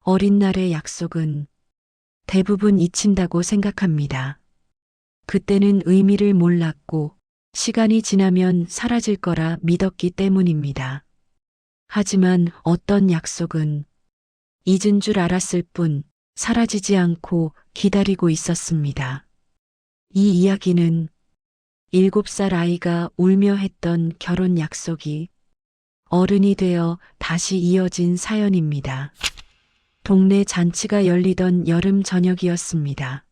어린 날의 약속은 대부분 잊힌다고 생각합니다. 그때는 의미를 몰랐고 시간이 지나면 사라질 거라 믿었기 때문입니다. 하지만 어떤 약속은 잊은 줄 알았을 뿐 사라지지 않고 기다리고 있었습니다. 이 이야기는 7살 아이가 울며 했던 결혼 약속이 어른이 되어 다시 이어진 사연입니다. 동네 잔치가 열리던 여름 저녁이었습니다.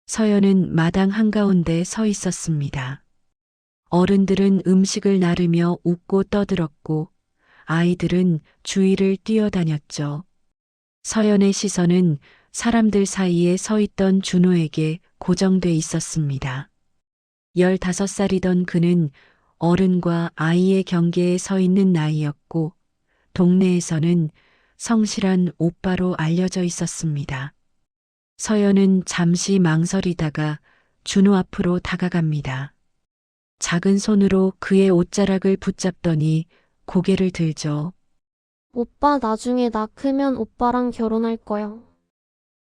서연은 마당 한가운데 서 있었습니다. 어른들은 음식을 나르며 웃고 떠들었고 아이들은 주위를 뛰어다녔죠. 서연의 시선은 사람들 사이에 서 있던 준호에게 고정돼 있었습니다. 15살이던 그는 어른과 아이의 경계에 서 있는 나이였고 동네에서는 성실한 오빠로 알려져 있었습니다. 서연은 잠시 망설이다가 준호 앞으로 다가갑니다. 작은 손으로 그의 옷자락을 붙잡더니 고개를 들죠. 오빠 나중에 나 크면 오빠랑 결혼할 거야.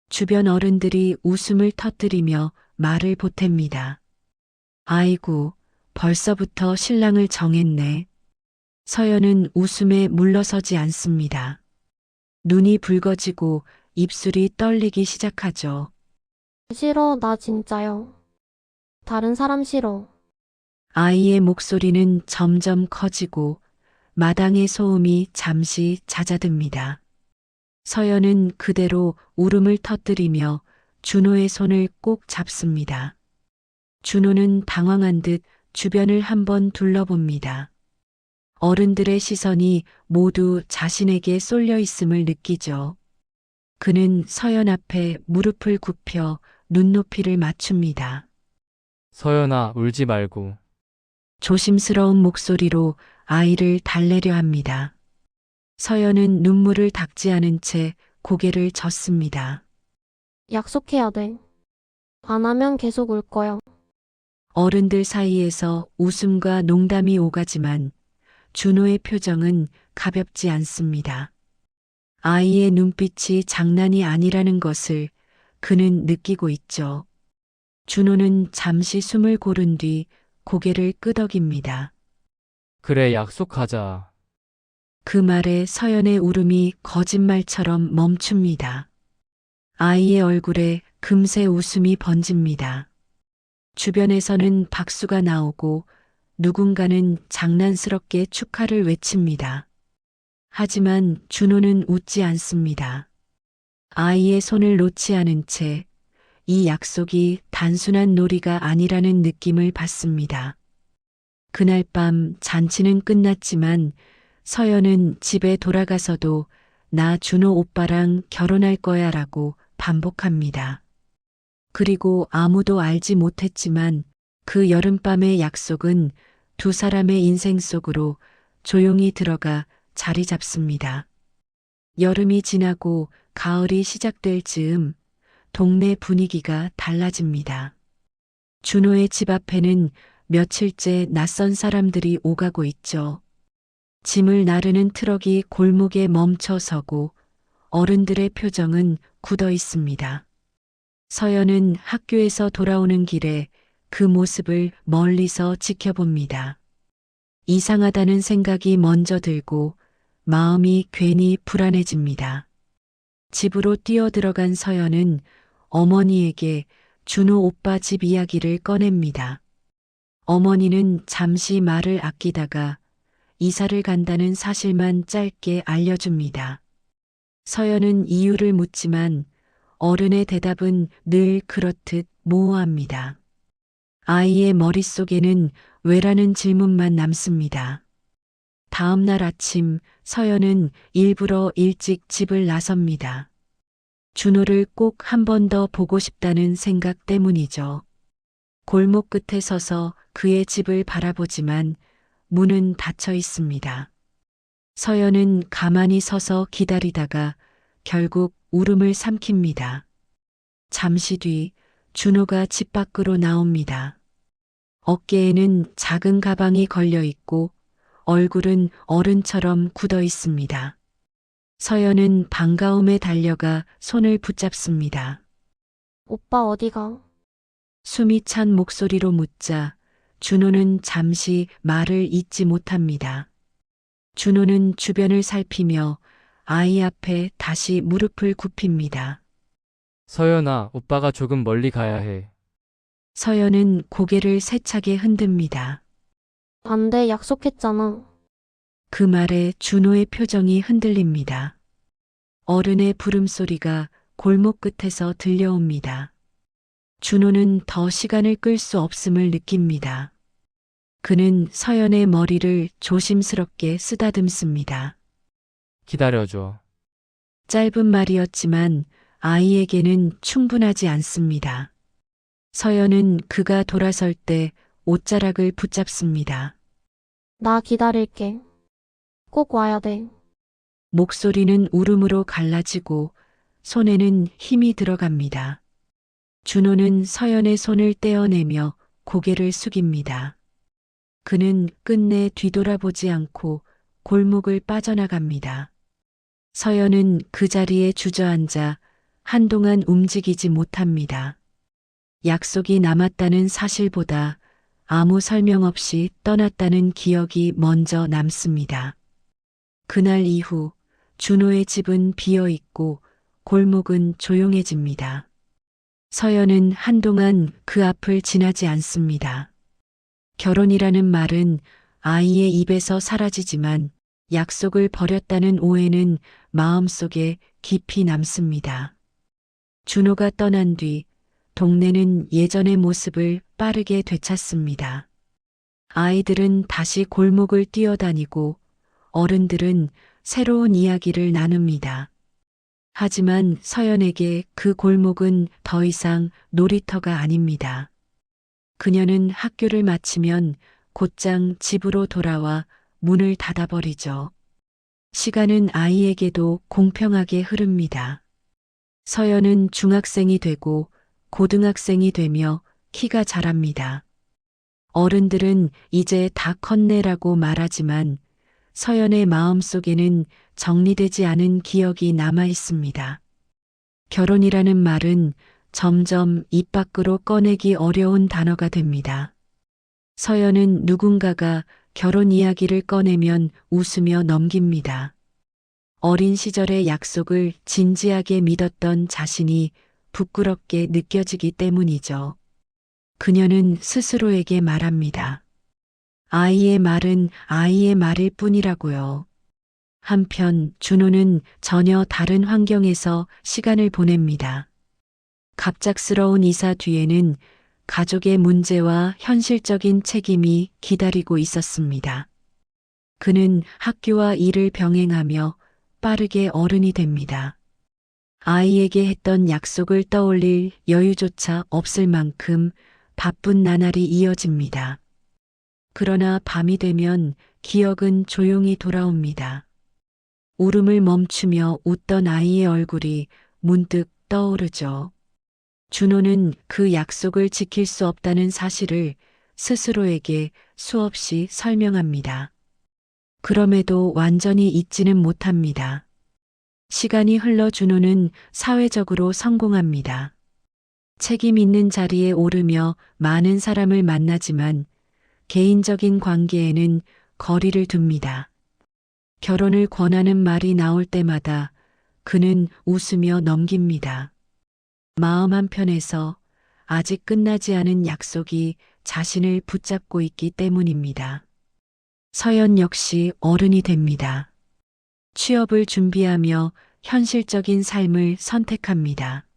주변 어른들이 웃음을 터뜨리며 말을 보탭니다. 아이고, 벌써부터 신랑을 정했네. 서연은 웃음에 물러서지 않습니다. 눈이 붉어지고 입술이 떨리기 시작하죠. 싫어, 나 진짜요. 다른 사람 싫어. 아이의 목소리는 점점 커지고 마당의 소음이 잠시 잦아듭니다. 서연은 그대로 울음을 터뜨리며 준호의 손을 꼭 잡습니다. 준호는 당황한 듯 주변을 한번 둘러봅니다. 어른들의 시선이 모두 자신에게 쏠려 있음을 느끼죠. 그는 서연 앞에 무릎을 굽혀 눈높이를 맞춥니다. 서연아, 울지 말고. 조심스러운 목소리로 아이를 달래려 합니다. 서연은 눈물을 닦지 않은 채 고개를 젓습니다. 약속해야 돼. 안 하면 계속 울 거야. 어른들 사이에서 웃음과 농담이 오가지만 준호의 표정은 가볍지 않습니다. 아이의 눈빛이 장난이 아니라는 것을 그는 느끼고 있죠. 준호는 잠시 숨을 고른 뒤 고개를 끄덕입니다. 그래, 약속하자. 그 말에 서연의 울음이 거짓말처럼 멈춥니다. 아이의 얼굴에 금세 웃음이 번집니다. 주변에서는 박수가 나오고 누군가는 장난스럽게 축하를 외칩니다. 하지만 준호는 웃지 않습니다. 아이의 손을 놓지 않은 채 이 약속이 단순한 놀이가 아니라는 느낌을 받습니다. 그날 밤 잔치는 끝났지만 서연은 집에 돌아가서도 나 준호 오빠랑 결혼할 거야 라고 반복합니다. 그리고 아무도 알지 못했지만 그 여름밤의 약속은 두 사람의 인생 속으로 조용히 들어가 자리 잡습니다. 여름이 지나고 가을이 시작될 즈음 동네 분위기가 달라집니다. 준호의 집 앞에는 며칠째 낯선 사람들이 오가고 있죠. 짐을 나르는 트럭이 골목에 멈춰 서고 어른들의 표정은 굳어 있습니다. 서연은 학교에서 돌아오는 길에 그 모습을 멀리서 지켜봅니다. 이상하다는 생각이 먼저 들고 마음이 괜히 불안해집니다. 집으로 뛰어들어간 서연은 어머니에게 준호 오빠 집 이야기를 꺼냅니다. 어머니는 잠시 말을 아끼다가 이사를 간다는 사실만 짧게 알려줍니다. 서연은 이유를 묻지만 어른의 대답은 늘 그렇듯 모호합니다. 아이의 머릿속에는 왜라는 질문만 남습니다. 다음 날 아침 서연은 일부러 일찍 집을 나섭니다. 준호를 꼭 한 번 더 보고 싶다는 생각 때문이죠. 골목 끝에 서서 그의 집을 바라보지만 문은 닫혀 있습니다. 서연은 가만히 서서 기다리다가 결국 울음을 삼킵니다. 잠시 뒤 준호가 집 밖으로 나옵니다. 어깨에는 작은 가방이 걸려 있고 얼굴은 어른처럼 굳어 있습니다. 서연은 반가움에 달려가 손을 붙잡습니다. 오빠 어디가? 숨이 찬 목소리로 묻자 준호는 잠시 말을 잇지 못합니다. 준호는 주변을 살피며 아이 앞에 다시 무릎을 굽힙니다. 서연아, 오빠가 조금 멀리 가야 해. 서연은 고개를 세차게 흔듭니다. 안 돼, 약속했잖아. 그 말에 준호의 표정이 흔들립니다. 어른의 부름소리가 골목 끝에서 들려옵니다. 준호는 더 시간을 끌 수 없음을 느낍니다. 그는 서연의 머리를 조심스럽게 쓰다듬습니다. 기다려줘. 짧은 말이었지만 아이에게는 충분하지 않습니다. 서연은 그가 돌아설 때 옷자락을 붙잡습니다. 나 기다릴게. 꼭 와야 돼. 목소리는 울음으로 갈라지고 손에는 힘이 들어갑니다. 준호는 서연의 손을 떼어내며 고개를 숙입니다. 그는 끝내 뒤돌아보지 않고 골목을 빠져나갑니다. 서연은 그 자리에 주저앉아 한동안 움직이지 못합니다. 약속이 남았다는 사실보다 아무 설명 없이 떠났다는 기억이 먼저 남습니다. 그날 이후 준호의 집은 비어 있고 골목은 조용해집니다. 서연은 한동안 그 앞을 지나지 않습니다. 결혼이라는 말은 아이의 입에서 사라지지만 약속을 버렸다는 오해는 마음속에 깊이 남습니다. 준호가 떠난 뒤 동네는 예전의 모습을 빠르게 되찾습니다. 아이들은 다시 골목을 뛰어다니고 어른들은 새로운 이야기를 나눕니다. 하지만 서연에게 그 골목은 더 이상 놀이터가 아닙니다. 그녀는 학교를 마치면 곧장 집으로 돌아와 문을 닫아버리죠. 시간은 아이에게도 공평하게 흐릅니다. 서연은 중학생이 되고 고등학생이 되며 키가 자랍니다. 어른들은 이제 다 컸네라고 말하지만 서연의 마음속에는 정리되지 않은 기억이 남아 있습니다. 결혼이라는 말은 점점 입 밖으로 꺼내기 어려운 단어가 됩니다. 서연은 누군가가 결혼 이야기를 꺼내면 웃으며 넘깁니다. 어린 시절의 약속을 진지하게 믿었던 자신이 부끄럽게 느껴지기 때문이죠. 그녀는 스스로에게 말합니다. 아이의 말은 아이의 말일 뿐이라고요. 한편 준호는 전혀 다른 환경에서 시간을 보냅니다. 갑작스러운 이사 뒤에는 가족의 문제와 현실적인 책임이 기다리고 있었습니다. 그는 학교와 일을 병행하며 빠르게 어른이 됩니다. 아이에게 했던 약속을 떠올릴 여유조차 없을 만큼 바쁜 나날이 이어집니다. 그러나 밤이 되면 기억은 조용히 돌아옵니다. 울음을 멈추며 웃던 아이의 얼굴이 문득 떠오르죠. 준호는 그 약속을 지킬 수 없다는 사실을 스스로에게 수없이 설명합니다. 그럼에도 완전히 잊지는 못합니다. 시간이 흘러 준호는 사회적으로 성공합니다. 책임 있는 자리에 오르며 많은 사람을 만나지만 개인적인 관계에는 거리를 둡니다. 결혼을 권하는 말이 나올 때마다 그는 웃으며 넘깁니다. 마음 한편에서 아직 끝나지 않은 약속이 자신을 붙잡고 있기 때문입니다. 서연 역시 어른이 됩니다. 취업을 준비하며 현실적인 삶을 선택합니다.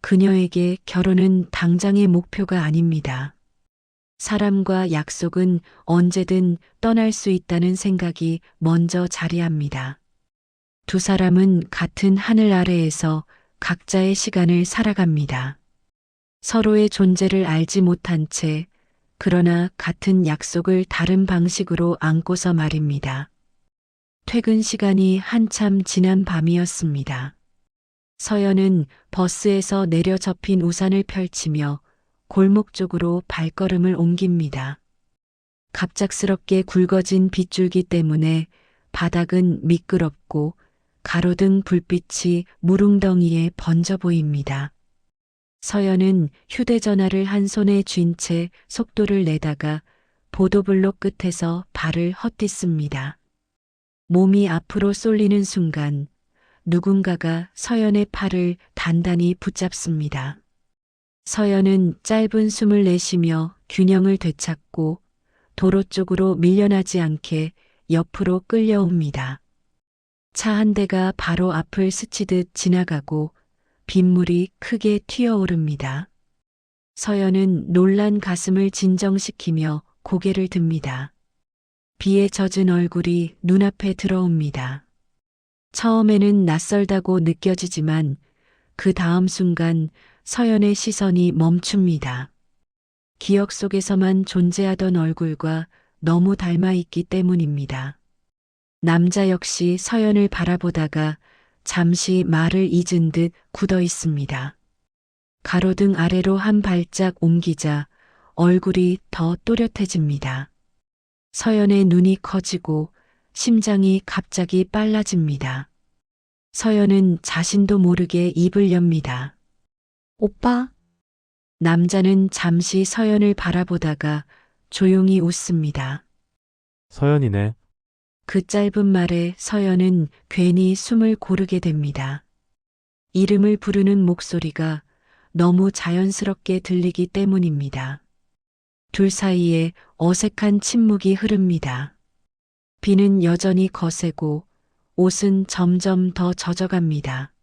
그녀에게 결혼은 당장의 목표가 아닙니다. 사람과 약속은 언제든 떠날 수 있다는 생각이 먼저 자리합니다. 두 사람은 같은 하늘 아래에서 각자의 시간을 살아갑니다. 서로의 존재를 알지 못한 채 그러나 같은 약속을 다른 방식으로 안고서 말입니다. 퇴근 시간이 한참 지난 밤이었습니다. 서연은 버스에서 내려 접힌 우산을 펼치며 골목 쪽으로 발걸음을 옮깁니다. 갑작스럽게 굵어진 빗줄기 때문에 바닥은 미끄럽고 가로등 불빛이 무릉덩이에 번져 보입니다. 서연은 휴대전화를 한 손에 쥔 채 속도를 내다가 보도블록 끝에서 발을 헛디습니다. 몸이 앞으로 쏠리는 순간 누군가가 서연의 팔을 단단히 붙잡습니다. 서연은 짧은 숨을 내쉬며 균형을 되찾고 도로 쪽으로 밀려나지 않게 옆으로 끌려옵니다. 차 한 대가 바로 앞을 스치듯 지나가고 빗물이 크게 튀어오릅니다. 서연은 놀란 가슴을 진정시키며 고개를 듭니다. 비에 젖은 얼굴이 눈앞에 들어옵니다. 처음에는 낯설다고 느껴지지만 그 다음 순간 서연의 시선이 멈춥니다. 기억 속에서만 존재하던 얼굴과 너무 닮아 있기 때문입니다. 남자 역시 서연을 바라보다가 잠시 말을 잊은 듯 굳어 있습니다. 가로등 아래로 한 발짝 옮기자 얼굴이 더 또렷해집니다. 서연의 눈이 커지고 심장이 갑자기 빨라집니다. 서연은 자신도 모르게 입을 엽니다. 오빠, 남자는 잠시 서연을 바라보다가 조용히 웃습니다. 서연이네. 그 짧은 말에 서연은 괜히 숨을 고르게 됩니다. 이름을 부르는 목소리가 너무 자연스럽게 들리기 때문입니다. 둘 사이에 어색한 침묵이 흐릅니다. 비는 여전히 거세고 옷은 점점 더 젖어갑니다.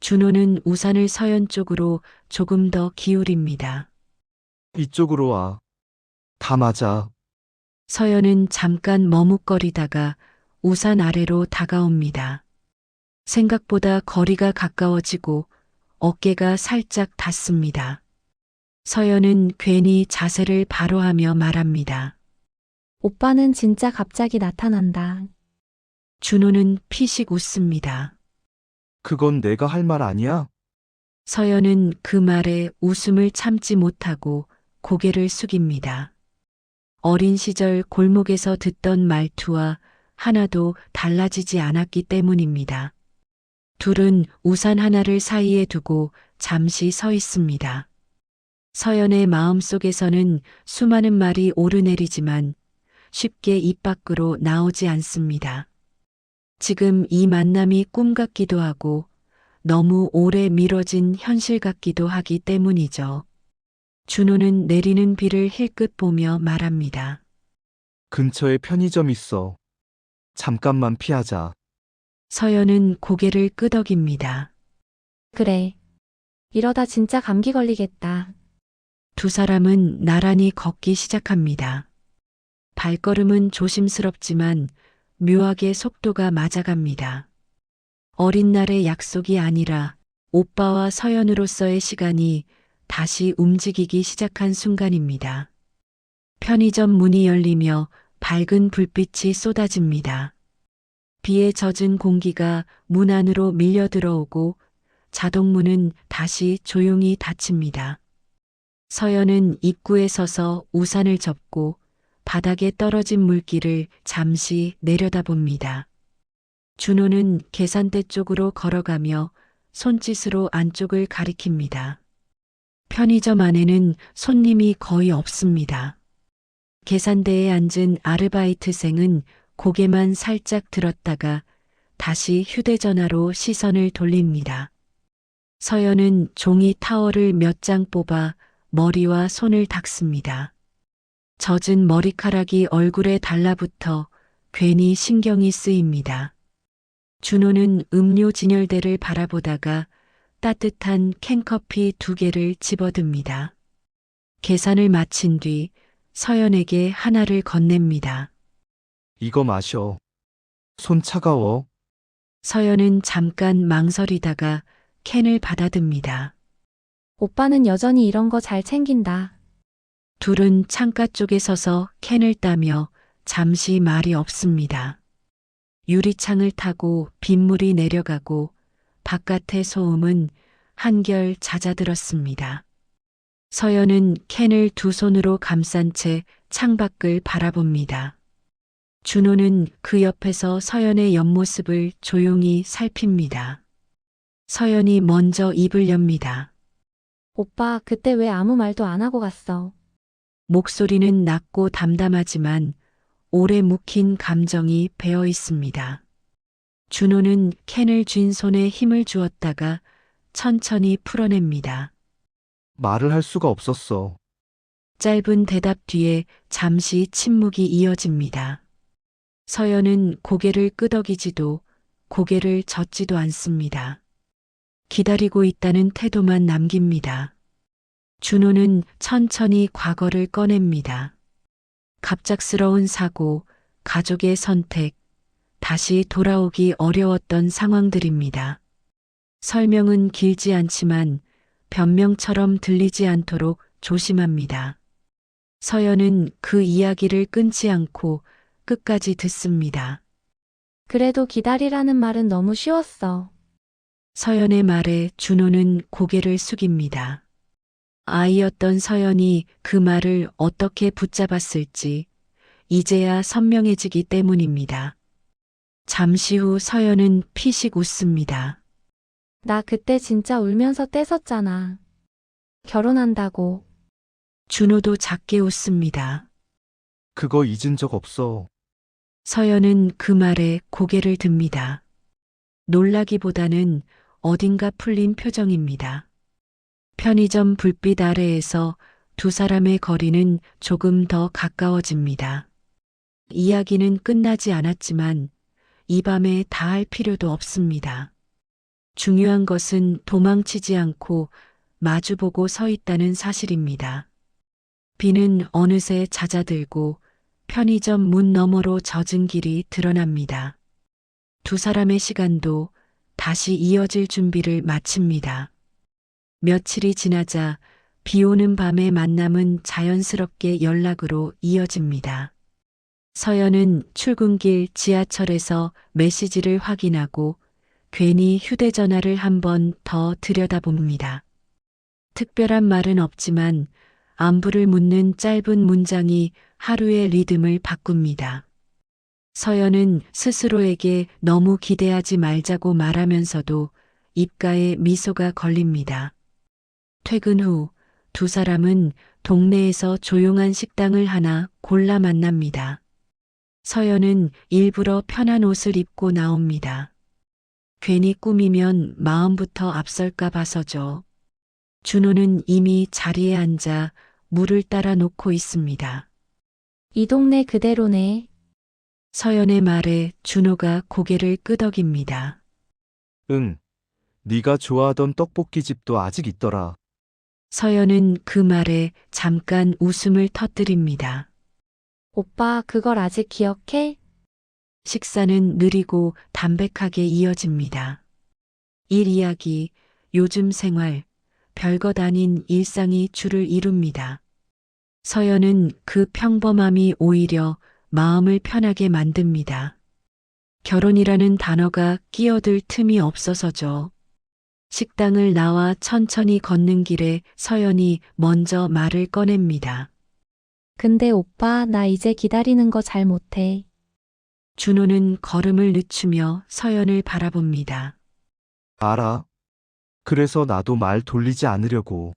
준호는 우산을 서연 쪽으로 조금 더 기울입니다. 이쪽으로 와. 다 맞아. 서연은 잠깐 머뭇거리다가 우산 아래로 다가옵니다. 생각보다 거리가 가까워지고 어깨가 살짝 닿습니다. 서연은 괜히 자세를 바로 하며 말합니다. 오빠는 진짜 갑자기 나타난다. 준호는 피식 웃습니다. 그건 내가 할 말 아니야? 서연은 그 말에 웃음을 참지 못하고 고개를 숙입니다. 어린 시절 골목에서 듣던 말투와 하나도 달라지지 않았기 때문입니다. 둘은 우산 하나를 사이에 두고 잠시 서 있습니다. 서연의 마음속에서는 수많은 말이 오르내리지만 쉽게 입 밖으로 나오지 않습니다. 지금 이 만남이 꿈 같기도 하고 너무 오래 미뤄진 현실 같기도 하기 때문이죠. 준호는 내리는 비를 힐끗 보며 말합니다. 근처에 편의점 있어. 잠깐만 피하자. 서연은 고개를 끄덕입니다. 그래. 이러다 진짜 감기 걸리겠다. 두 사람은 나란히 걷기 시작합니다. 발걸음은 조심스럽지만 묘하게 속도가 맞아갑니다. 어린 날의 약속이 아니라 오빠와 서연으로서의 시간이 다시 움직이기 시작한 순간입니다. 편의점 문이 열리며 밝은 불빛이 쏟아집니다. 비에 젖은 공기가 문 안으로 밀려 들어오고 자동문은 다시 조용히 닫힙니다. 서연은 입구에 서서 우산을 접고 바닥에 떨어진 물기를 잠시 내려다봅니다. 준호는 계산대 쪽으로 걸어가며 손짓으로 안쪽을 가리킵니다. 편의점 안에는 손님이 거의 없습니다. 계산대에 앉은 아르바이트생은 고개만 살짝 들었다가 다시 휴대전화로 시선을 돌립니다. 서연은 종이 타월을 몇 장 뽑아 머리와 손을 닦습니다. 젖은 머리카락이 얼굴에 달라붙어 괜히 신경이 쓰입니다. 준호는 음료 진열대를 바라보다가 따뜻한 캔커피 2개를 집어듭니다. 계산을 마친 뒤 서연에게 하나를 건넵니다. 이거 마셔. 손 차가워. 서연은 잠깐 망설이다가 캔을 받아듭니다. 오빠는 여전히 이런 거 잘 챙긴다. 둘은 창가 쪽에 서서 캔을 따며 잠시 말이 없습니다. 유리창을 타고 빗물이 내려가고 바깥의 소음은 한결 잦아들었습니다. 서연은 캔을 두 손으로 감싼 채 창밖을 바라봅니다. 준호는 그 옆에서 서연의 옆모습을 조용히 살핍니다. 서연이 먼저 입을 엽니다. 오빠, 그때 왜 아무 말도 안 하고 갔어? 목소리는 낮고 담담하지만 오래 묵힌 감정이 배어 있습니다. 준호는 캔을 쥔 손에 힘을 주었다가 천천히 풀어냅니다. 말을 할 수가 없었어. 짧은 대답 뒤에 잠시 침묵이 이어집니다. 서연은 고개를 끄덕이지도 고개를 젓지도 않습니다. 기다리고 있다는 태도만 남깁니다. 준호는 천천히 과거를 꺼냅니다. 갑작스러운 사고, 가족의 선택, 다시 돌아오기 어려웠던 상황들입니다. 설명은 길지 않지만 변명처럼 들리지 않도록 조심합니다. 서연은 그 이야기를 끊지 않고 끝까지 듣습니다. 그래도 기다리라는 말은 너무 쉬웠어. 서연의 말에 준호는 고개를 숙입니다. 아이였던 서연이 그 말을 어떻게 붙잡았을지 이제야 선명해지기 때문입니다. 잠시 후 서연은 피식 웃습니다. 나 그때 진짜 울면서 떼섰잖아. 결혼한다고. 준호도 작게 웃습니다. 그거 잊은 적 없어. 서연은 그 말에 고개를 듭니다. 놀라기보다는 어딘가 풀린 표정입니다. 편의점 불빛 아래에서 두 사람의 거리는 조금 더 가까워집니다. 이야기는 끝나지 않았지만 이 밤에 다 할 필요도 없습니다. 중요한 것은 도망치지 않고 마주보고 서 있다는 사실입니다. 비는 어느새 잦아들고 편의점 문 너머로 젖은 길이 드러납니다. 두 사람의 시간도 다시 이어질 준비를 마칩니다. 며칠이 지나자 비 오는 밤의 만남은 자연스럽게 연락으로 이어집니다. 서연은 출근길 지하철에서 메시지를 확인하고 괜히 휴대전화를 한 번 더 들여다봅니다. 특별한 말은 없지만 안부를 묻는 짧은 문장이 하루의 리듬을 바꿉니다. 서연은 스스로에게 너무 기대하지 말자고 말하면서도 입가에 미소가 걸립니다. 퇴근 후 두 사람은 동네에서 조용한 식당을 하나 골라 만납니다. 서연은 일부러 편한 옷을 입고 나옵니다. 괜히 꾸미면 마음부터 앞설까 봐서죠. 준호는 이미 자리에 앉아 물을 따라 놓고 있습니다. 이 동네 그대로네. 서연의 말에 준호가 고개를 끄덕입니다. 응. 네가 좋아하던 떡볶이집도 아직 있더라. 서연은 그 말에 잠깐 웃음을 터뜨립니다. 오빠, 그걸 아직 기억해? 식사는 느리고 담백하게 이어집니다. 일 이야기, 요즘 생활, 별것 아닌 일상이 줄을 이룹니다. 서연은 그 평범함이 오히려 마음을 편하게 만듭니다. 결혼이라는 단어가 끼어들 틈이 없어서죠. 식당을 나와 천천히 걷는 길에 서연이 먼저 말을 꺼냅니다. 근데 오빠, 나 이제 기다리는 거 잘 못해. 준호는 걸음을 늦추며 서연을 바라봅니다. 알아. 그래서 나도 말 돌리지 않으려고.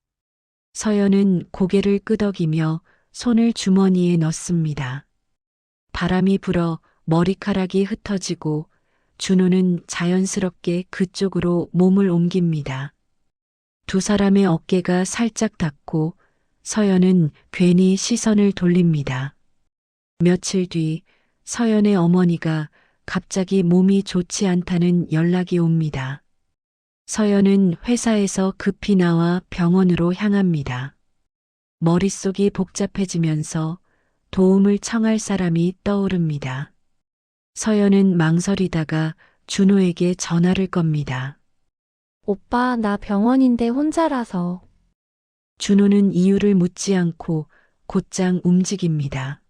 서연은 고개를 끄덕이며 손을 주머니에 넣습니다. 바람이 불어 머리카락이 흩어지고 준호는 자연스럽게 그쪽으로 몸을 옮깁니다. 두 사람의 어깨가 살짝 닿고 서연은 괜히 시선을 돌립니다. 며칠 뒤 서연의 어머니가 갑자기 몸이 좋지 않다는 연락이 옵니다. 서연은 회사에서 급히 나와 병원으로 향합니다. 머릿속이 복잡해지면서 도움을 청할 사람이 떠오릅니다. 서연은 망설이다가 준호에게 전화를 겁니다. 오빠, 나 병원인데 혼자라서. 준호는 이유를 묻지 않고 곧장 움직입니다.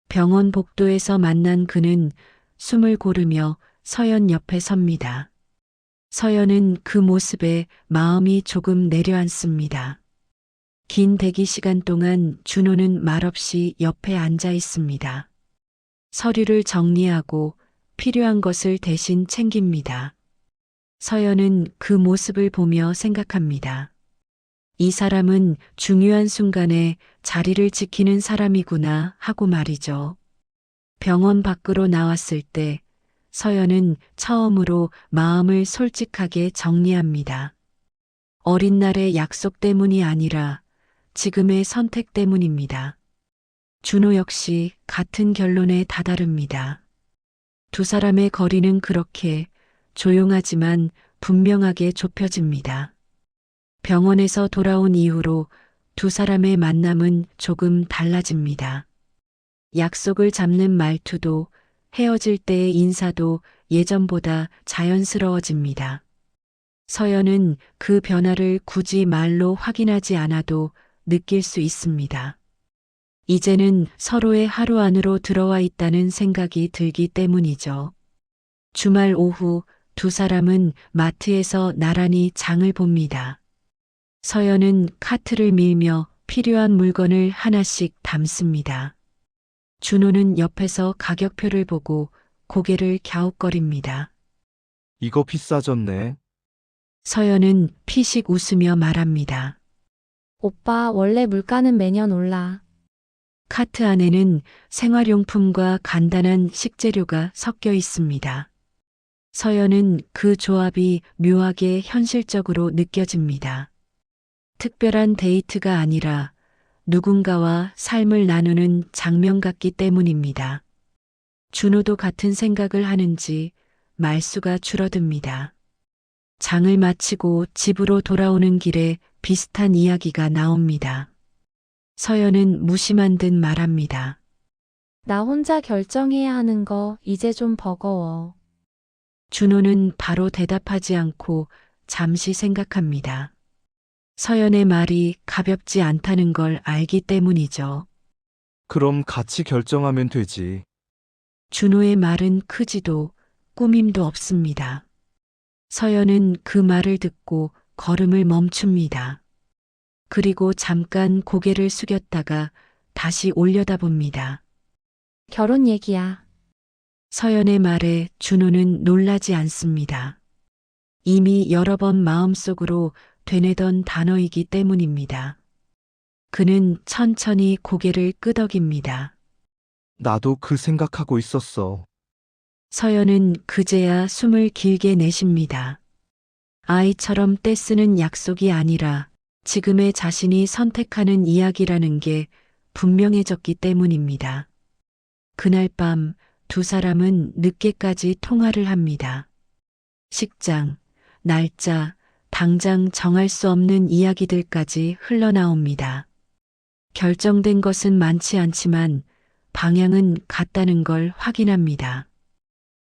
병원 복도에서 만난 그는 숨을 고르며 서연 옆에 섭니다. 서연은 그 모습에 마음이 조금 내려앉습니다. 긴 대기 시간 동안 준호는 말없이 옆에 앉아 있습니다. 서류를 정리하고 필요한 것을 대신 챙깁니다. 서연은 그 모습을 보며 생각합니다. 이 사람은 중요한 순간에 자리를 지키는 사람이구나 하고 말이죠. 병원 밖으로 나왔을 때 서연은 처음으로 마음을 솔직하게 정리합니다. 어린 날의 약속 때문이 아니라 지금의 선택 때문입니다. 준호 역시 같은 결론에 다다릅니다. 두 사람의 거리는 그렇게 조용하지만 분명하게 좁혀집니다. 병원에서 돌아온 이후로 두 사람의 만남은 조금 달라집니다. 약속을 잡는 말투도 헤어질 때의 인사도 예전보다 자연스러워집니다. 서연은 그 변화를 굳이 말로 확인하지 않아도 느낄 수 있습니다. 이제는 서로의 하루 안으로 들어와 있다는 생각이 들기 때문이죠. 주말 오후 두 사람은 마트에서 나란히 장을 봅니다. 서연은 카트를 밀며 필요한 물건을 하나씩 담습니다. 준호는 옆에서 가격표를 보고 고개를 갸웃거립니다. 이거 비싸졌네. 서연은 피식 웃으며 말합니다. 오빠, 원래 물가는 매년 올라. 카트 안에는 생활용품과 간단한 식재료가 섞여 있습니다. 서연은 그 조합이 묘하게 현실적으로 느껴집니다. 특별한 데이트가 아니라 누군가와 삶을 나누는 장면 같기 때문입니다. 준호도 같은 생각을 하는지 말수가 줄어듭니다. 장을 마치고 집으로 돌아오는 길에 비슷한 이야기가 나옵니다. 서연은 무심한 듯 말합니다. 나 혼자 결정해야 하는 거 이제 좀 버거워. 준호는 바로 대답하지 않고 잠시 생각합니다. 서연의 말이 가볍지 않다는 걸 알기 때문이죠. 그럼 같이 결정하면 되지. 준호의 말은 크지도 꾸밈도 없습니다. 서연은 그 말을 듣고 걸음을 멈춥니다. 그리고 잠깐 고개를 숙였다가 다시 올려다봅니다. 결혼 얘기야. 서연의 말에 준호는 놀라지 않습니다. 이미 여러 번 마음속으로 되뇌던 단어이기 때문입니다. 그는 천천히 고개를 끄덕입니다. 나도 그 생각하고 있었어. 서연은 그제야 숨을 길게 내쉽니다. 아이처럼 떼쓰는 약속이 아니라 지금의 자신이 선택하는 이야기라는 게 분명해졌기 때문입니다. 그날 밤 두 사람은 늦게까지 통화를 합니다. 식장, 날짜, 당장 정할 수 없는 이야기들까지 흘러나옵니다. 결정된 것은 많지 않지만 방향은 같다는 걸 확인합니다.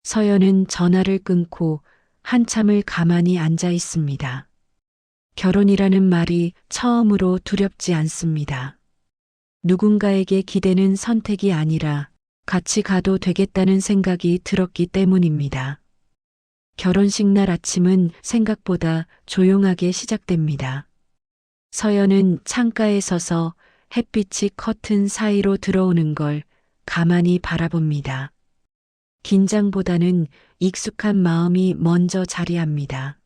서연은 전화를 끊고 한참을 가만히 앉아 있습니다. 결혼이라는 말이 처음으로 두렵지 않습니다. 누군가에게 기대는 선택이 아니라 같이 가도 되겠다는 생각이 들었기 때문입니다. 결혼식 날 아침은 생각보다 조용하게 시작됩니다. 서연은 창가에 서서 햇빛이 커튼 사이로 들어오는 걸 가만히 바라봅니다. 긴장보다는 익숙한 마음이 먼저 자리합니다.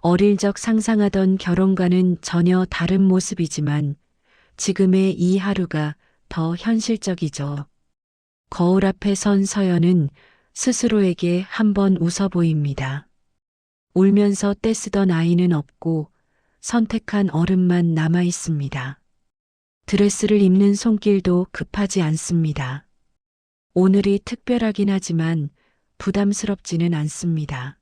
어릴 적 상상하던 결혼과는 전혀 다른 모습이지만 지금의 이 하루가 더 현실적이죠. 거울 앞에 선 서연은 스스로에게 한번 웃어 보입니다. 울면서 떼쓰던 아이는 없고 선택한 어른만 남아 있습니다. 드레스를 입는 손길도 급하지 않습니다. 오늘이 특별하긴 하지만 부담스럽지는 않습니다.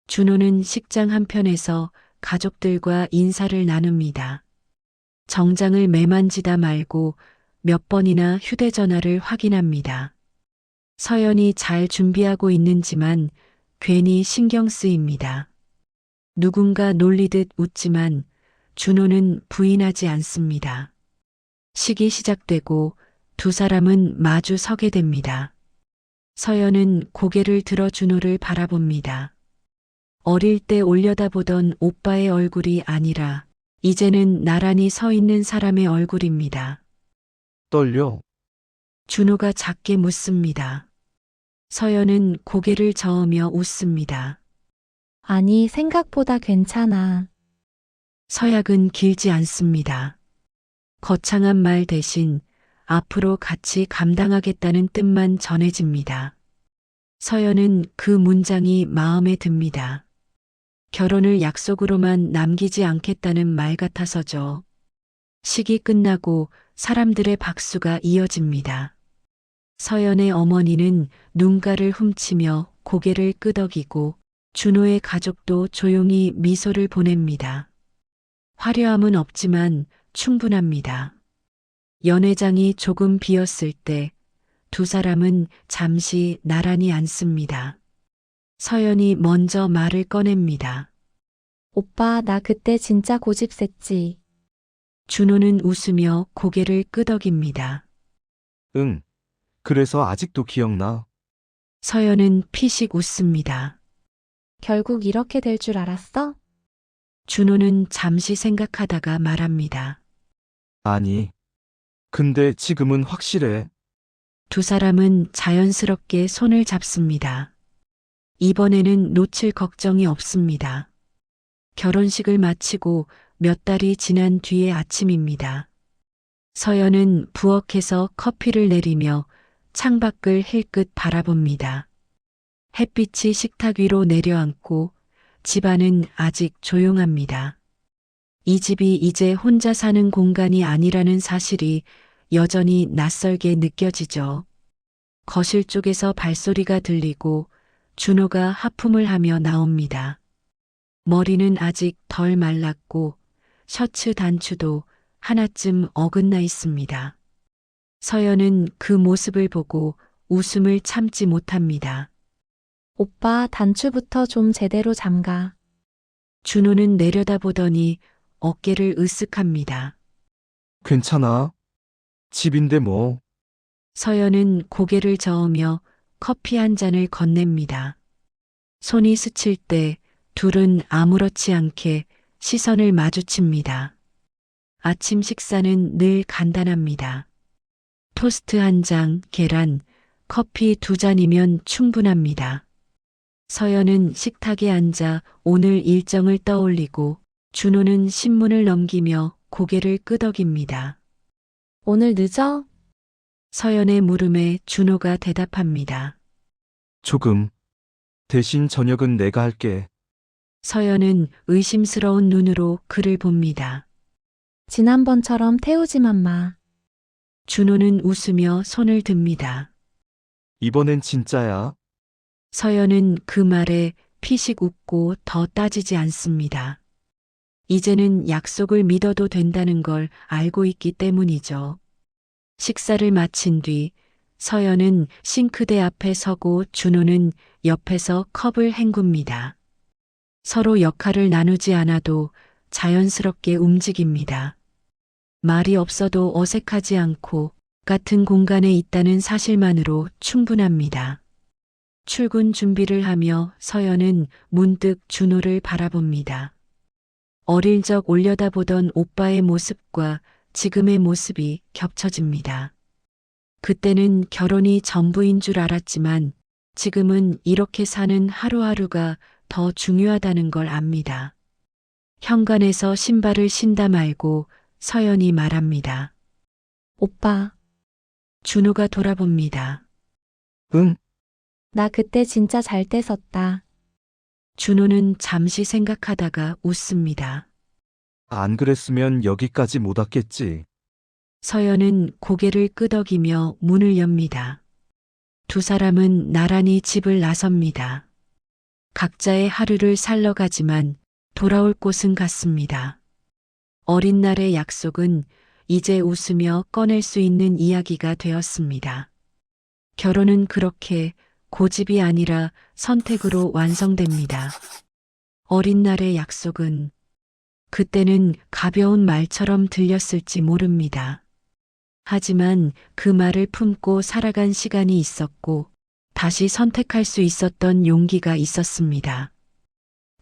준호는 식장 한편에서 가족들과 인사를 나눕니다. 정장을 매만지다 말고 몇 번이나 휴대전화를 확인합니다. 서연이 잘 준비하고 있는지만 괜히 신경 쓰입니다. 누군가 놀리듯 웃지만 준호는 부인하지 않습니다. 식이 시작되고 두 사람은 마주 서게 됩니다. 서연은 고개를 들어 준호를 바라봅니다. 어릴 때 올려다보던 오빠의 얼굴이 아니라 이제는 나란히 서 있는 사람의 얼굴입니다. 떨려. 준호가 작게 묻습니다. 서연은 고개를 저으며 웃습니다. 아니, 생각보다 괜찮아. 서약은 길지 않습니다. 거창한 말 대신 앞으로 같이 감당하겠다는 뜻만 전해집니다. 서연은 그 문장이 마음에 듭니다. 결혼을 약속으로만 남기지 않겠다는 말 같아서죠. 식이 끝나고 사람들의 박수가 이어집니다. 서연의 어머니는 눈가를 훔치며 고개를 끄덕이고 준호의 가족도 조용히 미소를 보냅니다. 화려함은 없지만 충분합니다. 연회장이 조금 비었을 때 두 사람은 잠시 나란히 앉습니다. 서연이 먼저 말을 꺼냅니다. 오빠, 나 그때 진짜 고집셌지. 준호는 웃으며 고개를 끄덕입니다. 응. 그래서 아직도 기억나. 서연은 피식 웃습니다. 결국 이렇게 될 줄 알았어? 준호는 잠시 생각하다가 말합니다. 아니. 근데 지금은 확실해. 두 사람은 자연스럽게 손을 잡습니다. 이번에는 놓칠 걱정이 없습니다. 결혼식을 마치고 몇 달이 지난 뒤의 아침입니다. 서연은 부엌에서 커피를 내리며 창밖을 힐끗 바라봅니다. 햇빛이 식탁 위로 내려앉고 집안은 아직 조용합니다. 이 집이 이제 혼자 사는 공간이 아니라는 사실이 여전히 낯설게 느껴지죠. 거실 쪽에서 발소리가 들리고 준호가 하품을 하며 나옵니다. 머리는 아직 덜 말랐고 셔츠 단추도 하나쯤 어긋나 있습니다. 서연은 그 모습을 보고 웃음을 참지 못합니다. 오빠, 단추부터 좀 제대로 잠가. 준호는 내려다보더니 어깨를 으쓱합니다. 괜찮아. 집인데 뭐. 서연은 고개를 저으며 커피 한 잔을 건넵니다. 손이 스칠 때 둘은 아무렇지 않게 시선을 마주칩니다. 아침 식사는 늘 간단합니다. 토스트 한 장, 계란, 커피 두 잔이면 충분합니다. 서연은 식탁에 앉아 오늘 일정을 떠올리고 준호는 신문을 넘기며 고개를 끄덕입니다. 오늘 늦어? 서연의 물음에 준호가 대답합니다. 조금. 대신 저녁은 내가 할게. 서연은 의심스러운 눈으로 그를 봅니다. 지난번처럼 태우지만 마. 준호는 웃으며 손을 듭니다. 이번엔 진짜야. 서연은 그 말에 피식 웃고 더 따지지 않습니다. 이제는 약속을 믿어도 된다는 걸 알고 있기 때문이죠. 식사를 마친 뒤 서연은 싱크대 앞에 서고 준호는 옆에서 컵을 헹굽니다. 서로 역할을 나누지 않아도 자연스럽게 움직입니다. 말이 없어도 어색하지 않고 같은 공간에 있다는 사실만으로 충분합니다. 출근 준비를 하며 서연은 문득 준호를 바라봅니다. 어릴 적 올려다보던 오빠의 모습과 지금의 모습이 겹쳐집니다. 그때는 결혼이 전부인 줄 알았지만 지금은 이렇게 사는 하루하루가 더 중요하다는 걸 압니다. 현관에서 신발을 신다 말고 서연이 말합니다. 오빠, 준호가 돌아봅니다. 응? 나 그때 진짜 잘 떼섰다. 준호는 잠시 생각하다가 웃습니다. 안 그랬으면 여기까지 못 왔겠지. 서연은 고개를 끄덕이며 문을 엽니다. 두 사람은 나란히 집을 나섭니다. 각자의 하루를 살러 가지만 돌아올 곳은 같습니다. 어린 날의 약속은 이제 웃으며 꺼낼 수 있는 이야기가 되었습니다. 결혼은 그렇게 고집이 아니라 선택으로 완성됩니다. 어린 날의 약속은 그때는 가벼운 말처럼 들렸을지 모릅니다. 하지만 그 말을 품고 살아간 시간이 있었고 다시 선택할 수 있었던 용기가 있었습니다.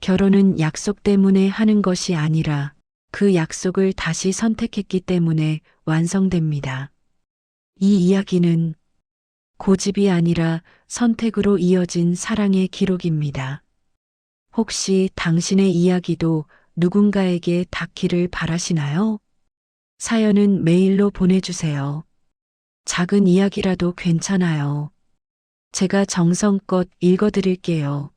결혼은 약속 때문에 하는 것이 아니라 그 약속을 다시 선택했기 때문에 완성됩니다. 이 이야기는 고집이 아니라 선택으로 이어진 사랑의 기록입니다. 혹시 당신의 이야기도 누군가에게 닿기를 바라시나요? 사연은 메일로 보내주세요. 작은 이야기라도 괜찮아요. 제가 정성껏 읽어드릴게요.